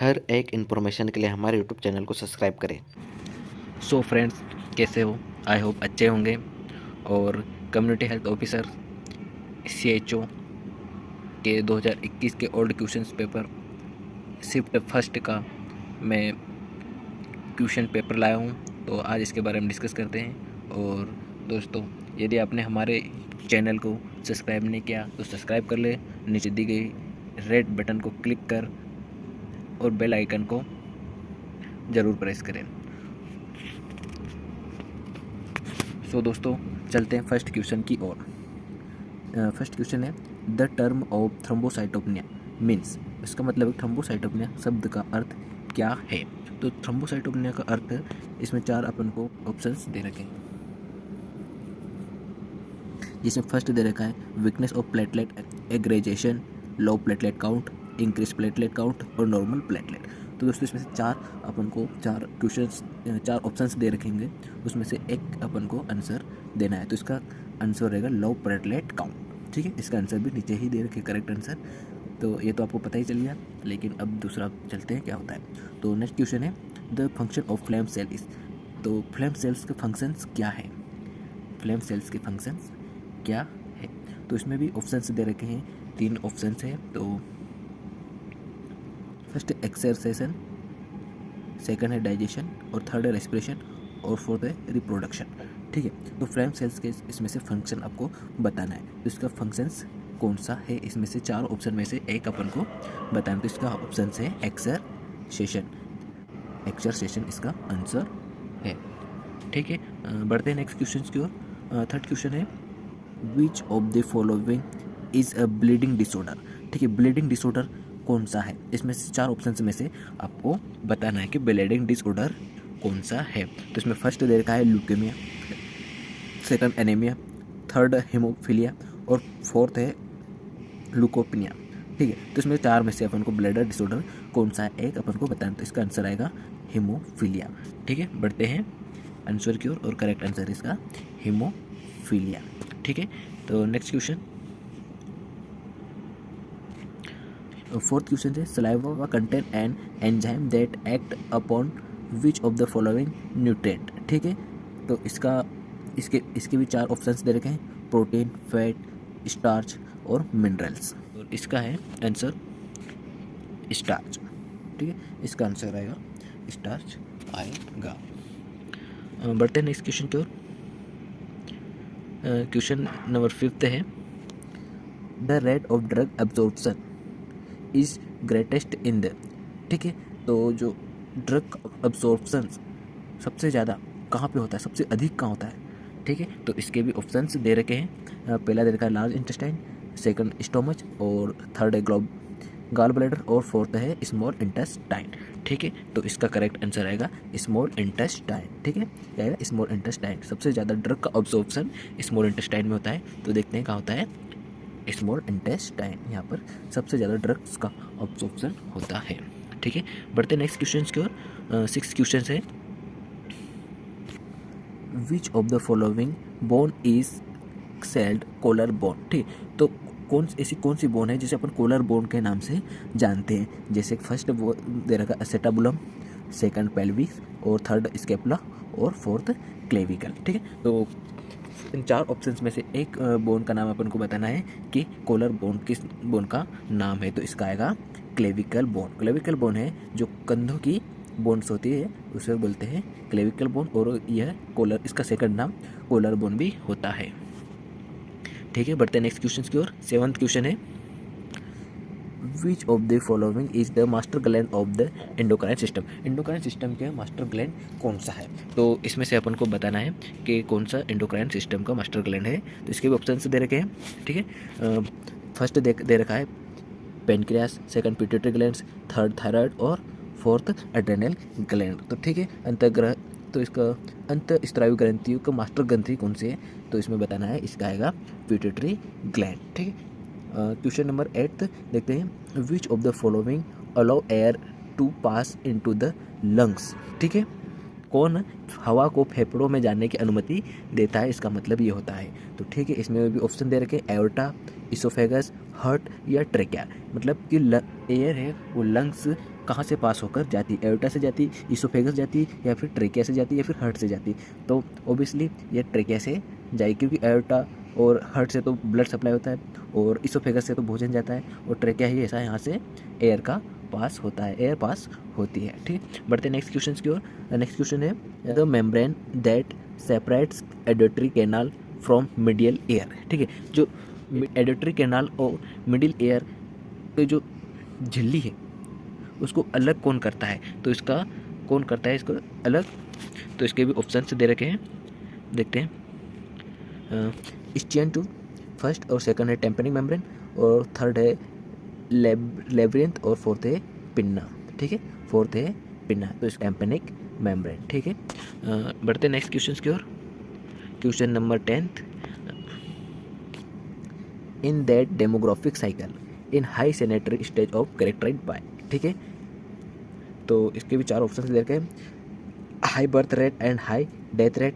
हर एक इन्फॉर्मेशन के लिए हमारे यूट्यूब चैनल को सब्सक्राइब करें। सो फ्रेंड्स, कैसे हो? आई होप अच्छे होंगे। और कम्युनिटी हेल्थ ऑफिसर CHO के 2021 के old questions paper shift first का मैं क्वेश्चन पेपर लाया हूँ, तो आज इसके बारे में डिस्कस करते हैं। और दोस्तों, यदि आपने हमारे चैनल को सब्सक्राइब नहीं किया तो सब्सक्राइब कर ले, नीचे दी गई रेड बटन को क्लिक कर और बेल आइकन को ज़रूर प्रेस करें। सो दोस्तों, चलते हैं फर्स्ट क्वेश्चन की ओर। फर्स्ट क्वेश्चन है, the term of thrombocytopenia means. इसका मतलब है थ्रोम्बोसाइटोपेनिया शब्द का अर्थ क्या है? तो थ्रोम्बोसाइटोपेनिया का अर्थ, इसमें चार अपन को ऑप्शंस दे रखे हैं, जिसमें फर्स्ट दे रखा है weakness of platelet aggregation, low platelet count, increase platelet count और नॉर्मल प्लेटलेट। तो दोस्तों, इसमें से चार ऑप्शंस दे रखेंगे, उसमें से एक अपन को आंसर देना है। तो इसका आंसर रहेगा लो प्लेटलेट काउंट। ठीक है, इसका आंसर भी नीचे ही दे रखे करेक्ट आंसर। तो ये तो आपको पता ही चल गया, लेकिन अब दूसरा चलते हैं क्या होता है। तो नेक्स्ट क्वेश्चन है, the function of flame cell is. तो फ्लेम सेल्स के फंक्शंस क्या है? फ्लेम सेल्स के फंक्शंस क्या है? तो इसमें भी ऑप्शंस दे रखे हैं, तीन ऑप्शंस है। तो फर्स्ट एक्सरसेशन, सेकंड है डाइजेशन और थर्ड है रेस्पिरेशन और फोर्थ है रिप्रोडक्शन। ठीक है, तो फ्लेम सेल्स के इसमें से फंक्शन आपको बताना है। तो इसका फंक्शंस कौन सा है? इसमें से चार ऑप्शन में से एक अपन को बताना। तो इसका ऑप्शन है एक्सरसेशन। एक्सरसेशन इसका आंसर है। ठीक है, बढ़ते हैं नेक्स्ट क्वेश्चन की ओर। थर्ड क्वेश्चन है, which of the following is a bleeding disorder. ठीक है, ब्लीडिंग डिसऑर्डर कौन सा है? इसमें से चार ऑप्शन में से आपको बताना है कि ब्लीडिंग डिसऑर्डर कौन सा है। तो इसमें फर्स्ट दे रखा है leukaemia, second anaemia, third haemophilia और फोर्थ है ल्यूकोपिनिया। ठीक है, तो इसमें चार में से अपन को ब्लडर डिसऑर्डर कौन सा है, एक अपन को बताना। तो इसका आंसर आएगा हेमोफीलिया। ठीक है, बढ़ते हैं आंसर की ओर, और करेक्ट आंसर इसका हेमोफीलिया। ठीक है, तो नेक्स्ट क्वेश्चन, फोर्थ क्वेश्चन है, saliva contain an enzyme that act upon which of the following nutrient. ठीक है, तो इसके भी चार ऑप्शंस दे रखे हैं, प्रोटीन, फैट, स्टार्च और मिनरल्स। और इसका है आंसर स्टार्च। ठीक है, इसका आंसर आएगा स्टार्च आएगा। बढ़ते हैं नेक्स्ट क्वेश्चन की ओर। क्वेश्चन नंबर फिफ्थ है, the rate of drug absorption is greatest in the. ठीक है, तो जो ड्रग एब्जॉर्प्शन सबसे ज़्यादा कहाँ पे होता है, सबसे अधिक कहाँ होता है? ठीक है, तो इसके भी ऑप्शंस दे रखे हैं। पहला दे रखा है लार्ज इंटेस्टाइन, सेकंड स्टोमच और थर्ड है गॉल ब्लैडर और फोर्थ है स्मॉल इंटेस्टाइन। ठीक है, तो इसका करेक्ट आंसर आएगा स्मॉल इंटेस्टाइन। ठीक है, क्या आएगा? Small intestine. सबसे ज़्यादा ड्रग का ऑब्जॉर्प्शन स्मॉल इंटेस्टाइन में होता है। तो देखते हैं कहाँ होता है स्मॉल इंटेस्टाइन, यहाँ पर सबसे ज़्यादा ड्रग्स का ऑब्जॉर्प्शन होता है। ठीक है, बढ़ते नेक्स्ट क्वेश्चन की ओर। सिक्स क्वेश्चन है, which of the following bone is called collar bone. ठीक, तो कौन सी बोन है जिसे अपन कोलर बोन के नाम से जानते हैं? जैसे फर्स्ट वो दे रखा एसेटाबुलम, सेकंड पेल्विस और थर्ड स्केपुला और फोर्थ क्लेविकल। ठीक है, तो इन चार ऑप्शंस में से एक बोन का नाम अपन को बताना है कि कोलर बोन किस बोन का नाम है। तो इसका आएगा क्लेविकल बोन। क्लेविकल बोन है जो कंधों की बोन्स होती है, उसे बोलते हैं क्लेविकल बोन, और यह कोलर, इसका सेकंड नाम कोलर बोन भी होता है। ठीक है, बढ़ते हैं नेक्स्ट क्वेश्चन की ओर। सेवंथ क्वेश्चन है, which of the following is the master gland of the endocrine system. Endocrine system के मास्टर ग्लैंड कौन सा है? तो इसमें से अपन को बताना है कि कौन सा एंडोक्राइन सिस्टम का मास्टर ग्लैंड है। तो इसके भी ऑप्शन दे रखे हैं। ठीक है, फर्स्ट दे रखा है pancreas, second pituitary glands, third thyroid और फोर्थ एड्रेनल ग्लैंड। तो ठीक है, अंतर्ग्रह, तो इसका अंतःस्रावी ग्रंथियों का मास्टर ग्रंथि कौन सी है? तो इसमें बताना है, इसका आएगा पिट्यूटरी ग्लैंड। ठीक है, क्वेश्चन नंबर 8 देखते हैं, which of the following allow air to pass into the lungs. ठीक है, कौन हवा को फेफड़ों में जाने की अनुमति देता है? इसका मतलब ये होता है। तो ठीक है, इसमें भी ऑप्शन दे रखे, एओर्टा, इसोफेगस, हार्ट या ट्रेकिया। मतलब कि एयर है वो लंग्स कहाँ से पास होकर जाती है, एओर्टा से जाती, इसोफेगस जाती, या फिर ट्रेकिया से जाती, या फिर हार्ट से जाती। तो ओबियसली ये ट्रेकिया से जाएगी, क्योंकि एओर्टा और हार्ट से तो ब्लड सप्लाई होता है, और इसोफेगस से तो भोजन जाता है, और ट्रेकिया ही ऐसा यहाँ से एयर का पास होता है, एयर पास होती है। ठीक, बढ़ते नेक्स्ट क्वेश्चन की ओर। नेक्स्ट क्वेश्चन है the membrane that separates auditory canal from middle ear. ठीक है, जो एडोटरी कैनाल और मिडिल एयर की जो झिल्ली है उसको अलग कौन करता है, तो इसका कौन करता है इसको अलग, तो इसके भी ऑप्शन दे रखे हैं, देखते हैं। स्टियन टू फर्स्ट और सेकंड है टेम्पनिक मेम्ब्रेन, और थर्ड है लेब्रिंथ, और फोर्थ है पिन्ना। ठीक है, फोर्थ है पिन्ना, तो इस टेम्पनिक मेम्ब्रेन। ठीक है, बढ़ते नेक्स्ट क्वेश्चन की ओर। Question number 10, in that demographic cycle in high सेनेटरी स्टेज ऑफ कैरेक्टराइज बाय। ठीक है, तो इसके भी 4 ऑप्शन दे रखे हैं, high birth rate and high death rate.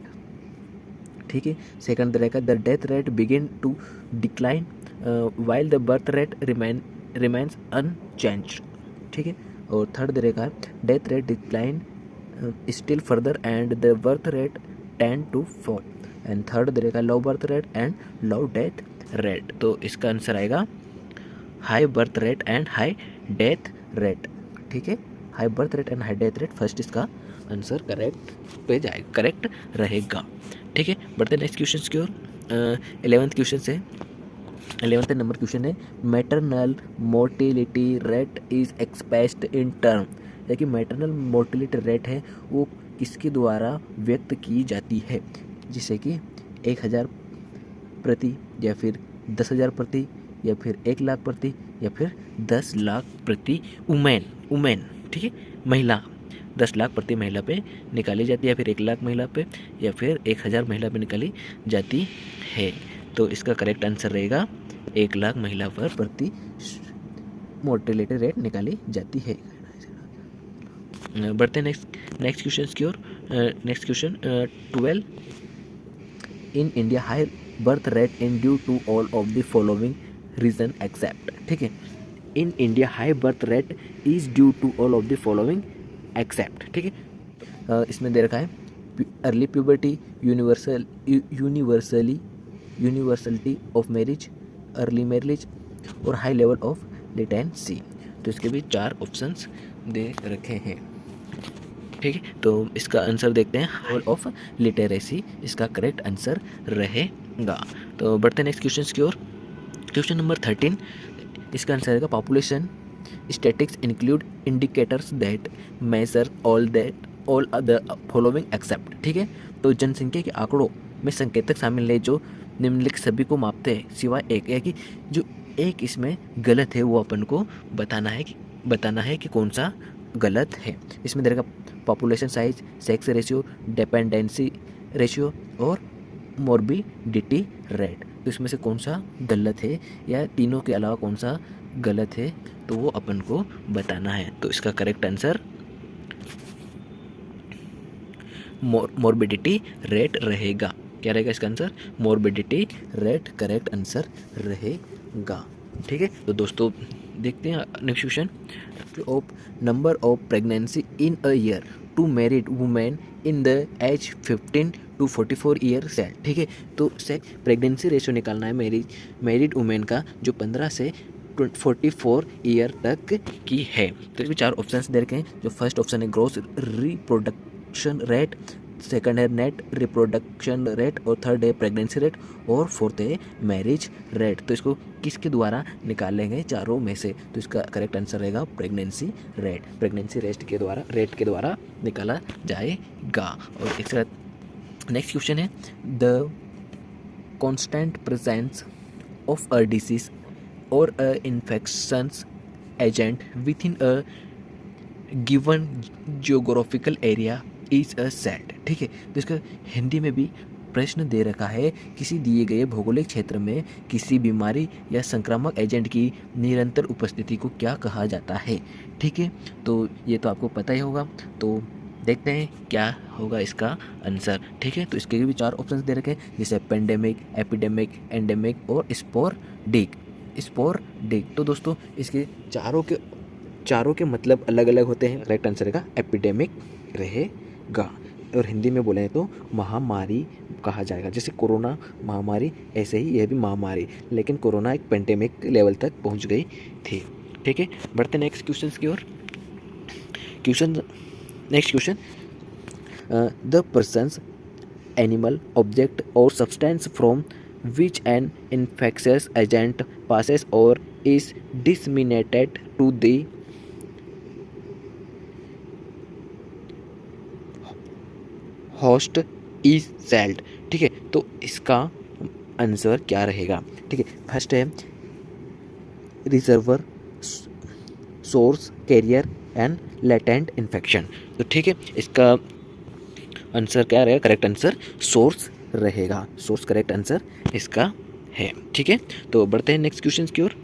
ठीक है, सेकंड दे रखा the death rate begin to decline while the birth rate remains unchanged. ठीक है, और थर्ड दे रखा death rate decline still further and the birth rate tend to fall, and third दे रखा low birth rate and low death rate. तो इसका answer आएगा high birth rate and high death rate. ठीक है, high birth rate and high death rate, first इसका answer correct पे जाएगा, करेक्ट रहेगा। ठीक है, बढ़ते नेक्स्ट क्वेश्चन की ओर। 11th क्वेश्चन से 11th नंबर क्वेश्चन है maternal mortality rate is expressed in term. देखिए मैटरनल मोर्टिलिटी रेट है वो किसके द्वारा व्यक्त की जाती है, जिससे कि 1000 प्रति, या फिर 10,000 प्रति, या फिर 1 लाख प्रति, या फिर 10 लाख प्रति उमेन। ठीक है, महिला 10 लाख प्रति महिला पे निकाली जाती है, या फिर 1 लाख महिला पे, या फिर 1000 महिला पे निकाली जाती है। तो इसका करेक्ट आंसर रहेगा 1 लाख महिला पर प्रति मोर्टेलिटी रेट निकाली जाती है। बढ़ते नेक्स्ट क्वेश्चन की ओर। Next question 12, in India high birth rate in due to all of the following reason except. ठीक है, in India high birth rate is due to all of the following except. ठीक है, इसमें दे रखा है early puberty, universality of marriage, early marriage, और high level of literacy. तो इसके भी 4 ऑप्शंस दे रखे हैं। ठीक है, तो इसका आंसर देखते हैं, हाई लेवल ऑफ लिटरेसी इसका करेक्ट आंसर रहेगा। तो बढ़ते नेक्स्ट क्वेश्चन की ओर। क्वेश्चन नंबर 13, इसका आंसर रहेगा population statics include indicators that measure all the following except. ठीक है, तो जनसंख्या के आंकड़ों में संकेतक शामिल है जो निम्नलिखित सभी को मापते हैं सिवाय एक, या कि जो एक इसमें गलत है वो अपन को बताना है कि कौन सा गलत है। इसमें दे रखा population size, sex ratio, dependency ratio, और मोर्बिडिटी रेट। तो इसमें से कौन सा गलत है, या तीनों के अलावा कौन सा गलत है, तो वो अपन को बताना है। तो इसका करेक्ट आंसर मोर्बिडिटी रेट रहेगा। क्या रहेगा इसका answer? Morbidity rate correct answer रहेगा। ठीक है, तो दोस्तों देखते हैं next question. Of number of pregnancy in a year to married women in the age 15 to 44 year cell. ठीक है, तो प्रेगनेंसी रेशियो निकालना है मैरिड वुमेन का जो 15 से 44 ईयर तक की है। तो इसमें 4 ऑप्शंस दे रखे हैं। जो फर्स्ट ऑप्शन है ग्रोस रिप्रोडक्शन रेट, सेकंड है नेट रिप्रोडक्शन रेट, और थर्ड है प्रेगनेंसी रेट, और फोर्थ है मैरिज रेट। तो इसको किसके द्वारा निकालेंगे चारों में से? तो इसका करेक्ट आंसर रहेगा प्रेगनेंसी रेट। प्रेगनेंसी रेट के द्वारा निकाला जाएगा। और इसका नेक्स्ट क्वेश्चन है the constant presence of a disease और a infectious agent within a given geographical area is a set. ठीक है, तो इसका हिंदी में भी प्रश्न दे रखा है, किसी दिए गए भौगोलिक क्षेत्र में किसी बीमारी या संक्रामक एजेंट की निरंतर उपस्थिति को क्या कहा जाता है। ठीक है, तो ये तो आपको पता ही होगा। तो देखते हैं क्या होगा इसका आंसर। ठीक है, तो इसके भी 4 ऑप्शंस दे रखे हैं, जैसे पेंडेमिक, एपिडेमिक, एंडेमिक और स्पोरडिक। तो दोस्तों इसके चारों के चारों के मतलब अलग अलग होते हैं। करेक्ट आंसर रहेगा एपिडेमिक रहेगा, और हिंदी में बोले तो महामारी कहा जाएगा। जैसे कोरोना महामारी, ऐसे ही यह भी महामारी, लेकिन कोरोना एक पेंडेमिक लेवल तक पहुंच गई थी। ठीक है, बढ़ते नेक्स्ट क्वेश्चन की ओर। Next question, the persons, animal, object और substance from which an infectious agent passes or is disseminated to the host is celled। ठीक है, तो इसका आंसर क्या रहेगा? ठीक है, फर्स्ट है reservoir, source, carrier and latent infection. तो ठीक है, इसका आंसर क्या रहेगा? करेक्ट आंसर सोर्स रहेगा। सोर्स करेक्ट आंसर इसका है। ठीक है, तो बढ़ते हैं नेक्स्ट क्वेश्चन की ओर।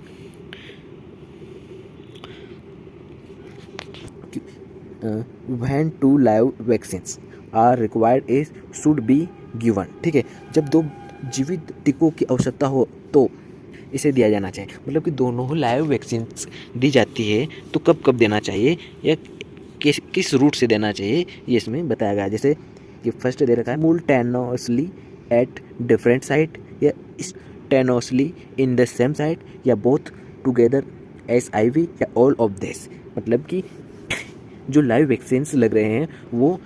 When two live vaccines are required is should be given. ठीक है, जब दो जीवित टीकों की आवश्यकता हो तो इसे दिया जाना चाहिए। मतलब कि दोनों लाइव वैक्सीन्स दी जाती है तो कब कब देना चाहिए या किस रूट से देना चाहिए, ये इसमें बताया गया है। जैसे कि फर्स्ट दे रखा है सिमुल्टेनियसली एट डिफरेंट साइट, या स्टेनोसली इन द सेम साइट, या बोथ टुगेदर SIV, या ऑल ऑफ दिस। मतलब कि जो लाइव वैक्सीन्स लग रहे हैं वो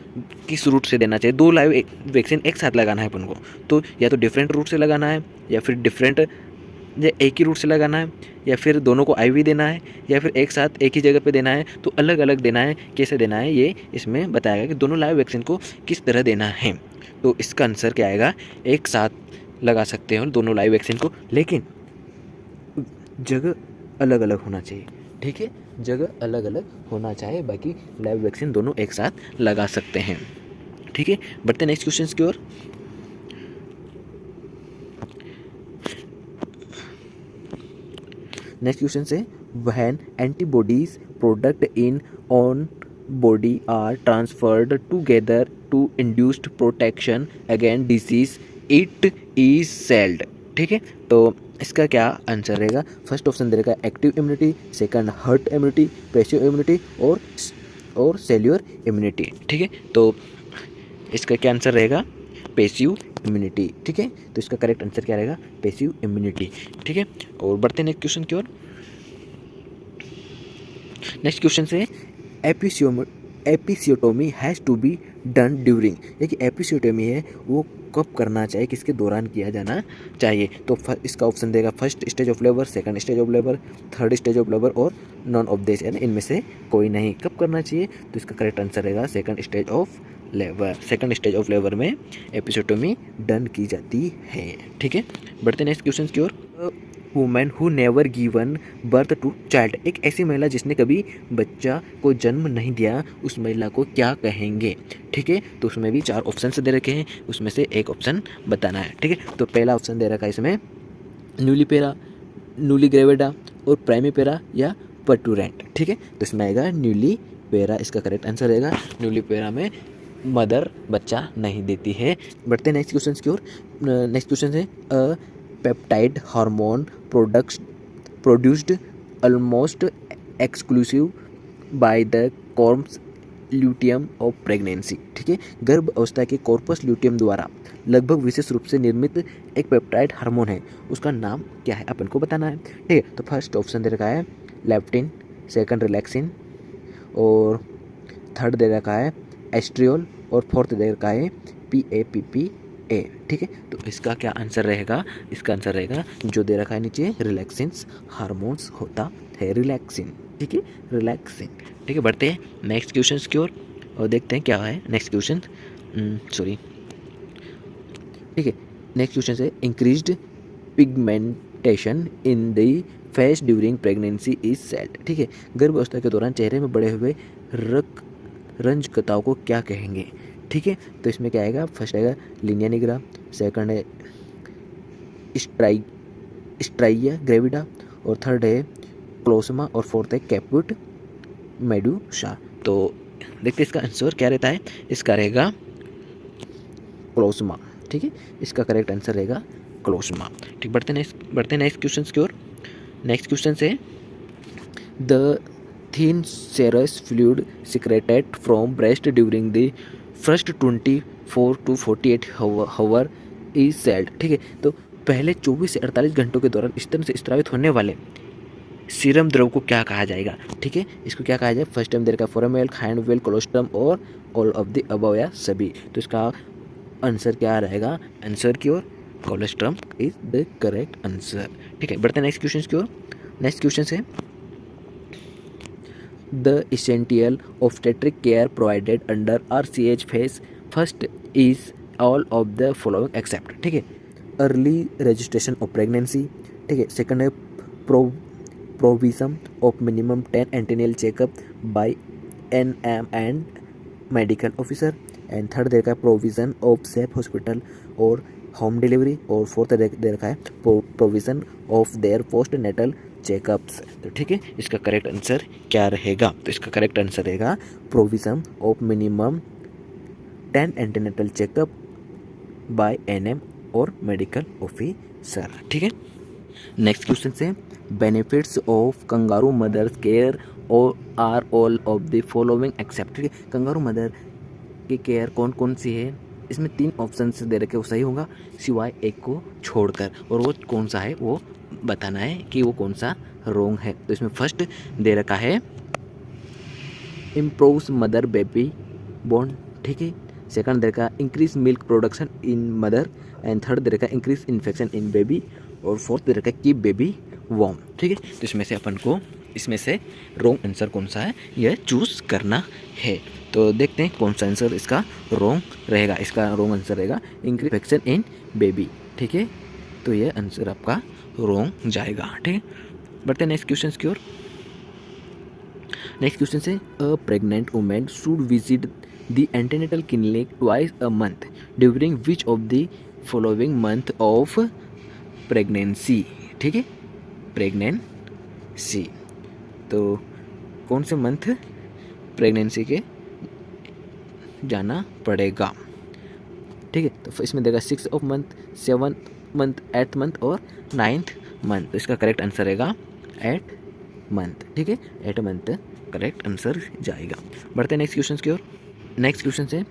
किस रूट से देना चाहिए। दो लाइव वैक्सीन एक साथ लगाना है अपन को, तो या तो डिफरेंट रूट से लगाना है, या फिर डिफरेंट या एक ही रूट से लगाना है, या फिर दोनों को IV देना है, या फिर एक साथ एक ही जगह पे देना है। तो अलग अलग देना है, कैसे देना है ये इसमें बताया गया कि दोनों लाइव वैक्सीन को किस तरह देना है। तो इसका आंसर क्या आएगा? एक साथ लगा सकते हैं दोनों लाइव वैक्सीन को, लेकिन जगह अलग अलग होना चाहिए। ठीक है, जगह अलग अलग होना चाहिए, बाकी लाइव वैक्सीन दोनों एक साथ लगा सकते हैं। ठीक है, बढ़ते नेक्स्ट क्वेश्चन की ओर। नेक्स्ट क्वेश्चन से, when antibodies product in on body are transferred together to induced protection against disease it is called. ठीक है, तो इसका क्या आंसर रहेगा? फर्स्ट ऑप्शन दे रखा है active immunity, second herd immunity, passive immunity और सेल्यूलर इम्यूनिटी। ठीक है, तो इसका क्या आंसर रहेगा? Passive immunity. ठीक है, तो इसका करेक्ट आंसर क्या रहेगा? Passive immunity. ठीक है, और बढ़ते हैं नेक्स्ट क्वेश्चन की ओर। नेक्स्ट क्वेश्चन से, episiotomy has to be done during. देखिए एपिसियोटोमी है वो कब करना चाहिए, किसके दौरान किया जाना चाहिए? तो इसका ऑप्शन देगा first stage of labour, second stage of labour, third stage of labour और नॉन ऑफ दिस, यानी इनमें से कोई नहीं। कब करना चाहिए? तो इसका करेक्ट आंसर रहेगा second stage of labour. Second stage of labour में एपिसियोटोमी डन की जाती है। ठीक है, बढ़ते नेक्स्ट क्वेश्चन की ओर। Women who never given birth to child, एक ऐसी महिला जिसने कभी बच्चा को जन्म नहीं दिया, उस महिला को क्या कहेंगे? ठीक है, तो उसमें भी 4 ऑप्शन दे रखे हैं, उसमें से एक ऑप्शन बताना है। ठीक है, तो पहला ऑप्शन दे रखा है इसमें न्यूलीपेरा, न्यूलीग्रेविडा और प्राइमीपेरा या पर्टुरेंट। ठीक है, तो इसमें आएगा न्यूलीपेरा, इसका करेक्ट आंसर रहेगा। न्यूलीपेरा में मदर बच्चा नहीं देती है। बढ़ते नेक्स्ट क्वेश्चन की ओर। नेक्स्ट क्वेश्चन है, peptide hormone produced almost exclusive by the corpus luteum of pregnancy. ठीक है, गर्भ अवस्था के कॉर्पस ल्यूटियम द्वारा लगभग विशेष रूप से निर्मित एक पेप्टाइड हार्मोन है, उसका नाम क्या है अपन को बताना है। ठीक है, तो फर्स्ट ऑप्शन दे रखा है लेप्टिन, सेकंड रिलैक्सिन और थर्ड दे रखा है एस्ट्रियोल और फोर्थ दे रखा है PAPPA। ठीक है, तो इसका क्या आंसर रहेगा? इसका आंसर रहेगा जो दे रखा है नीचे रिलैक्सिन्स हार्मोन्स होता है, रिलैक्सिन। ठीक है, रिलैक्सिन। ठीक है, बढ़ते हैं नेक्स्ट क्वेश्चन की ओर और देखते हैं क्या है नेक्स्ट क्वेश्चन। ठीक है, नेक्स्ट क्वेश्चन है, increased pigmentation in the face during pregnancy is called. ठीक है, गर्भावस्था के दौरान चेहरे में बढ़े हुए रंजकताओं को क्या कहेंगे? ठीक है, तो इसमें क्या आएगा? फर्स्ट आएगा लिनिया निग्रा, सेकंड है स्ट्राइया ग्रेविडा और थर्ड है क्लोसमा और फोर्थ है कैपुट मेडुसा। तो देखते हैं इसका आंसर क्या रहता है। इसका रहेगा क्लोसमा। ठीक है, इसका करेक्ट आंसर रहेगा क्लोसमा। ठीक, बढ़ते नेक्स्ट क्वेश्चन की ओर। नेक्स्ट क्वेश्चन से, the thin serous fluid secreted from breast during the first 24 to 48 hour is said। ठीक है, तो पहले 24 से 48 घंटों के दौरान स्तन से स्रावित होने वाले सीरम द्रव को क्या कहा जाएगा। ठीक है, इसको क्या कहा जाए। फर्स्ट टाइम देर का फोरामेल, हाइंडवेल, कोलोस्ट्रम और ऑल ऑफ द अबव या सभी। तो इसका आंसर क्या रहेगा, आंसर की ओर colostrum is the correct answer. ठीक है, बढ़ते हैं नेक्स्ट क्वेश्चन की ओर। नेक्स्ट क्वेश्चन है the essential obstetric care provided under RCH phase first is all of the following except। ठीक है, अर्ली रजिस्ट्रेशन ऑफ प्रेगनेंसी। ठीक है, सेकंड है provision of minimum 10 antenatal checkup by NM and medical officer. And third दे रखा है provision of safe hospital और home delivery. और फोर्थ दे रखा है provision of their postnatal checkups. तो ठीक है, इसका करेक्ट आंसर क्या रहेगा। तो इसका करेक्ट आंसर रहेगा provision of minimum 10 antenatal checkup by NM और मेडिकल ऑफिसर। ठीक है, नेक्स्ट क्वेश्चन से benefits of kangaroo mothers care और are all of the following except. ठीक है, कंगारू मदर की केयर कौन कौन सी है, इसमें 3 ऑप्शन दे रखे, वो सही होगा सिवाय एक को छोड़कर। और वो कौन सा है वो बताना है कि वो कौन सा रॉन्ग है। तो इसमें फर्स्ट दे रखा है इम्प्रूव्स मदर बेबी बॉन्ड। ठीक है, सेकंड दे रखा increase milk production in mother. And third दे रखा इंक्रीज इन्फेक्शन इन बेबी। और फोर्थ दे रखा कीप बेबी वार्म। ठीक है, तो इसमें से अपन को इसमें से रॉन्ग आंसर कौन सा है यह चूज करना है। तो देखते हैं कौन सा आंसर इसका रॉन्ग रहेगा। इसका रॉन्ग आंसर रहेगा इंक्रीज इन्फेक्शन इन बेबी। ठीक है, तो यह आंसर आपका रॉन्ग जाएगा। ठीक है, बढ़ते हैं नेक्स्ट क्वेश्चन की ओर। नेक्स्ट क्वेश्चन से अ pregnant women should visit the antenatal clinic twice a month during which of the following month of pregnancy. ठीक है, प्रेगनेंसी, तो कौन से मंथ प्रेगनेंसी के जाना पड़ेगा। ठीक है, तो इसमें देगा 6 of month, 7th month, 8th month और 9th मंथ। तो इसका करेक्ट आंसर रहेगा 8 मंथ। ठीक है, 8 मंथ करेक्ट आंसर जाएगा। बढ़ते हैं नेक्स्ट क्वेश्चन की ओर। नेक्स्ट क्वेश्चन है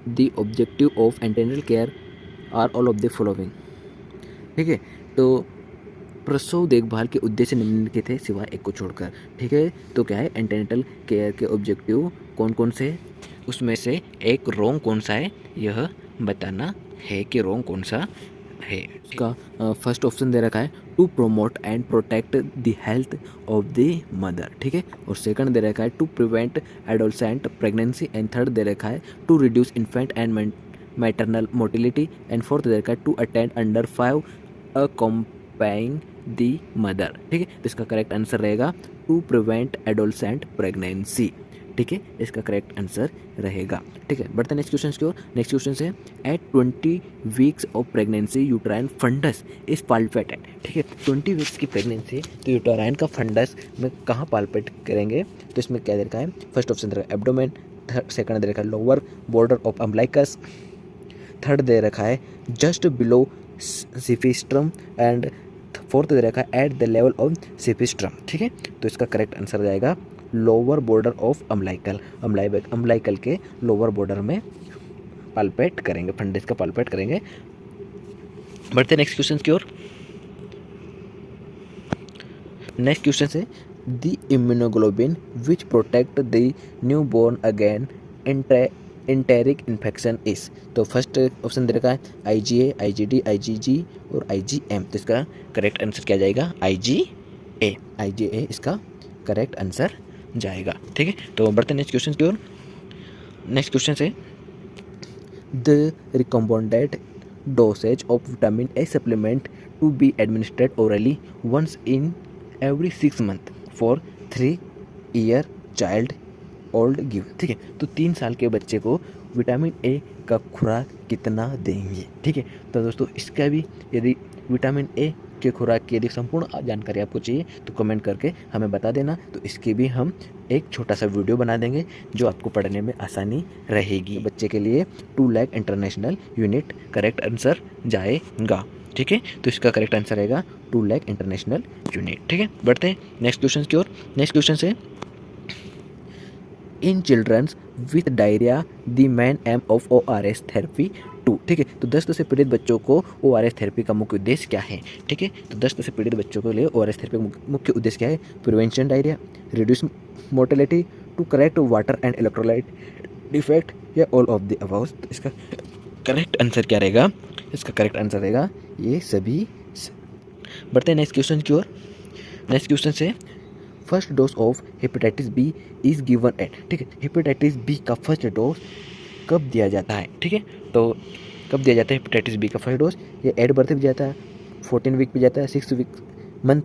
the objective of antenatal care are all of the following. ठीक है, तो प्रसव देखभाल के उद्देश्य निम्नलिखित थे सिवाय एक को छोड़कर। ठीक है, तो क्या है एंटीनेटल केयर के ऑब्जेक्टिव कौन कौन से, उसमें से एक रॉन्ग कौन सा है यह बताना है कि रॉन्ग कौन सा है। इसका फर्स्ट ऑप्शन दे रखा है to promote and protect the health of the mother. ठीक है, और सेकंड दे रखा है to prevent adolescent pregnancy. And third दे रखा है to reduce infant and maternal mortality. And fourth दे रखा है to attend under 5 accompanying the mother. ठीक है, तो इसका करेक्ट आंसर रहेगा टू प्रिवेंट एडोलसेंट प्रेगनेंसी। ठीक है, इसका करेक्ट आंसर रहेगा। ठीक है, बढ़ते हैं नेक्स्ट क्वेश्चन की ओर। नेक्स्ट क्वेश्चन है at 20 weeks of pregnancy uterine fundus is palpated. ठीक है, 20 वीक्स की प्रेगनेंसी तो यूट्राइन का फंडस में कहाँ पाल्पेट करेंगे। तो इसमें क्या दे रखा है, फर्स्ट ऑप्शन दे रखा है एब्डोमेन, सेकंड दे रखा है lower border of umbilicus, third दे रखा है just below xiphisternum and fourth दे रखा है at the level of xiphisternum. ठीक है, तो इसका करेक्ट आंसर जाएगा lower border of umbilical. Umbilical के लोअर बॉर्डर में पाल्पेट करेंगे, फंडस का पाल्पेट करेंगे। बढ़ते नेक्स्ट क्वेश्चन की ओर। नेक्स्ट क्वेश्चन है the immunoglobulin which protect the newborn against enteric infection is. तो फर्स्ट ऑप्शन दे रखा है IgA, IgD, IgG और IgM। तो इसका करेक्ट आंसर क्या जाएगा IgA। IgA इसका करेक्ट आंसर जाएगा। ठीक है, तो बढ़ते नेक्स्ट क्वेश्चन की ओर। नेक्स्ट क्वेश्चन है the recommended dosage of vitamin A supplement to be administered orally once in every 6 month for 3 year child old give. ठीक है, तो 3 साल के बच्चे को विटामिन A का खुराक कितना देंगे। ठीक है, तो दोस्तों इसका भी यदि विटामिन A के खुराक की यदि संपूर्ण जानकारी आपको चाहिए तो कमेंट करके हमें बता देना। तो इसकी भी हम एक छोटा सा वीडियो बना देंगे जो आपको पढ़ने में आसानी रहेगी। बच्चे के लिए 2 lakh international unit correct answer जाएगा। ठीक है, तो इसका करेक्ट आंसर रहेगा 2 लाख इंटरनेशनल यूनिट। ठीक है, बढ़ते हैं नेक्स्ट क्वेश्चन की ओर। नेक्स्ट क्वेश्चन से in childrens with diarrhoea the main aim of ORS therapy 2। ठीक है, तो दस्त से पीड़ित बच्चों को ORS थेरेपी का मुख्य उद्देश्य क्या है? ठीक है, तो दस्त से पीड़ित बच्चों के लिए ORS थेरेपी का मुख्य उद्देश्य क्या है? Prevention diarrhoea, reduce mortality, to correct water and electrolyte defect, या ऑल ऑफ द अबव। इसका करेक्ट आंसर क्या रहेगा? इसका करेक्ट आंसर रहेगा ये सभी। बढ़ते हैं नेक्स्ट क्वेश्चन की ओर। नेक्स्ट क्वेश्चन से first dose of hepatitis B is given at. ठीक है, हेपेटाइटिस बी का फर्स्ट डोज कब दिया जाता है? ठीक है, तो कब दिया जाता है हेपेटाइटिस बी का फर्स्ट डोज? ये एट बर्थ पे जाता है, 14 वीक पे जाता है, 6 मंथ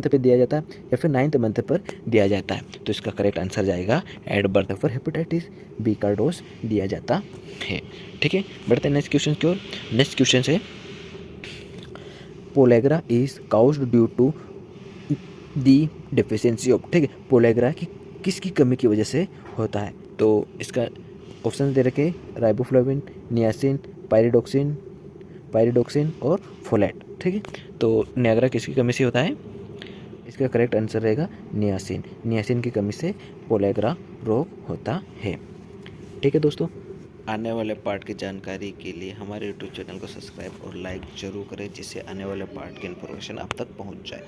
पे दिया जाता है, या फिर 9th मंथ पर दिया जाता है। तो इसका करेक्ट आंसर जाएगा एट बर्थ पर हेपेटाइटिस बी का डोज दिया जाता है। ठीक है, बढ़ते हैं नेक्स्ट क्वेश्चन की ओर। नेक्स्ट क्वेश्चन से pellagra is caused due to the deficiency of. ठीक है, पोलेग्रा की किसकी कमी की वजह से होता है? तो इसका ऑप्शन दे रखे राइबोफ्लाविन, नियासिन, पायरिडोक्सिन और फोलेट। ठीक है, तो नियाग्रा किसकी कमी से होता है? इसका करेक्ट आंसर रहेगा नियासिन। नियासिन की कमी से पोलेग्रा रोग होता है। ठीक है दोस्तों, आने वाले पार्ट की जानकारी के लिए हमारे यूट्यूब चैनल को सब्सक्राइब और लाइक जरूर करें, जिससे आने वाले पार्ट की इन्फॉर्मेशन आप तक पहुंच जाए।